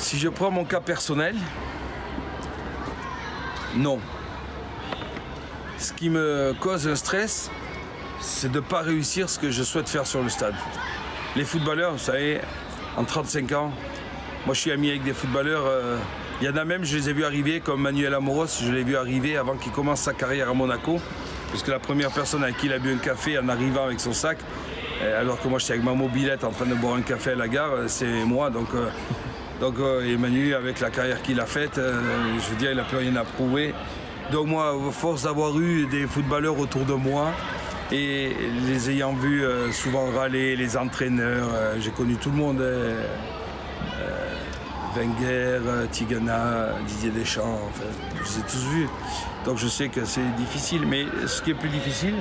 Si je prends mon cas personnel, non. Ce qui me cause un stress, c'est de ne pas réussir ce que je souhaite faire sur le stade. Les footballeurs, vous savez, en 35 ans, moi je suis ami avec des footballeurs, il y en a même, je les ai vus arriver, comme Manuel Amoros, je l'ai vu arriver avant qu'il commence sa carrière à Monaco, puisque la première personne avec qui il a bu un café en arrivant avec son sac, alors que moi j'étais avec ma mobilette en train de boire un café à la gare, c'est moi, donc Emmanuel, avec la carrière qu'il a faite, je veux dire, il n'a plus rien à prouver. Donc moi, à force d'avoir eu des footballeurs autour de moi, et les ayant vus souvent râler, les entraîneurs, j'ai connu tout le monde, Wenger, Tigana, Didier Deschamps, enfin, je les ai tous vus. Donc je sais que c'est difficile, mais ce qui est plus difficile,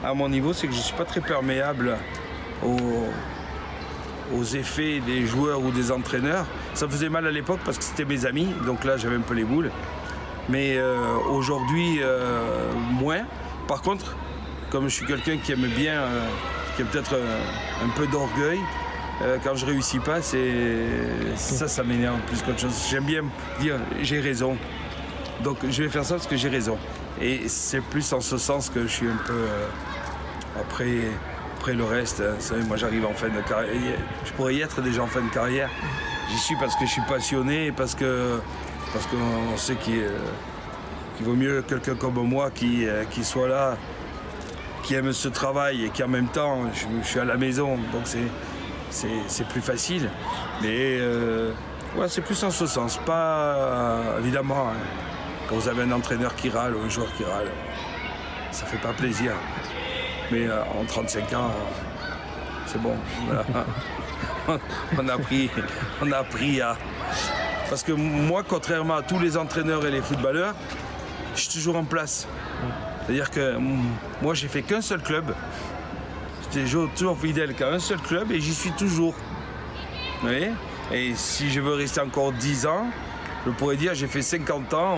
à mon niveau, c'est que je ne suis pas très perméable aux effets des joueurs ou des entraîneurs. Ça me faisait mal à l'époque parce que c'était mes amis, donc là j'avais un peu les boules. Mais aujourd'hui, moins. Par contre, comme je suis quelqu'un qui aime bien, qui a peut-être un peu d'orgueil, quand je réussis pas, ça m'énerve plus qu'autre chose. J'aime bien dire j'ai raison. Donc je vais faire ça parce que j'ai raison. Et c'est plus en ce sens que je suis un peu après le reste. Vous savez, moi j'arrive en fin de carrière. Je pourrais y être déjà en fin de carrière. J'y suis parce que je suis passionné, parce qu'on sait qu'il vaut mieux quelqu'un comme moi qui soit là, qui aime ce travail et qui en même temps, je suis à la maison, donc c'est plus facile. Mais ouais, c'est plus en ce sens. Pas évidemment, hein, quand vous avez un entraîneur qui râle ou un joueur qui râle, ça fait pas plaisir. Mais en 35 ans, c'est bon. Voilà. on a appris à... Parce que moi, contrairement à tous les entraîneurs et les footballeurs, je suis toujours en place. C'est-à-dire que moi, j'ai fait qu'un seul club. J'étais toujours fidèle qu'à un seul club et j'y suis toujours. Vous voyez ? Et si je veux rester encore 10 ans, je pourrais dire j'ai fait 50 ans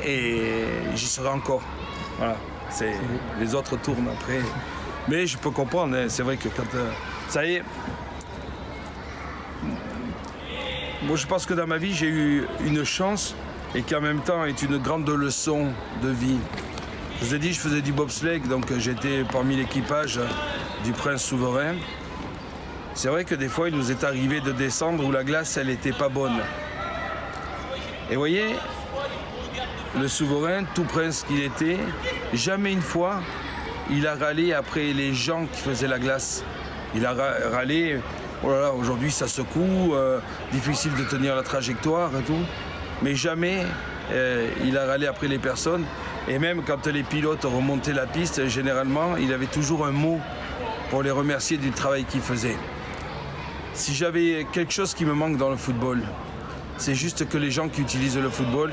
et j'y serai encore. Voilà. Les autres tournent après. Mais je peux comprendre, hein, c'est vrai que quand... ça y est. Moi, je pense que dans ma vie, j'ai eu une chance et qui en même temps est une grande leçon de vie. Je vous ai dit, je faisais du bobsleigh, donc j'étais parmi l'équipage du Prince Souverain. C'est vrai que des fois, il nous est arrivé de descendre où la glace, elle n'était pas bonne. Et vous voyez, le Souverain, tout prince qu'il était, jamais une fois, il a râlé après les gens qui faisaient la glace. Il a râlé... Oh là là, aujourd'hui ça secoue, difficile de tenir la trajectoire et tout. Mais jamais il a râlé après les personnes. Et même quand les pilotes remontaient la piste, généralement, il avait toujours un mot pour les remercier du travail qu'ils faisaient. Si j'avais quelque chose qui me manque dans le football, c'est juste que les gens qui utilisent le football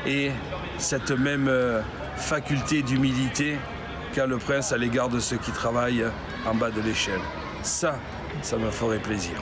aient cette même faculté d'humilité qu'a le prince à l'égard de ceux qui travaillent en bas de l'échelle. Ça me ferait plaisir.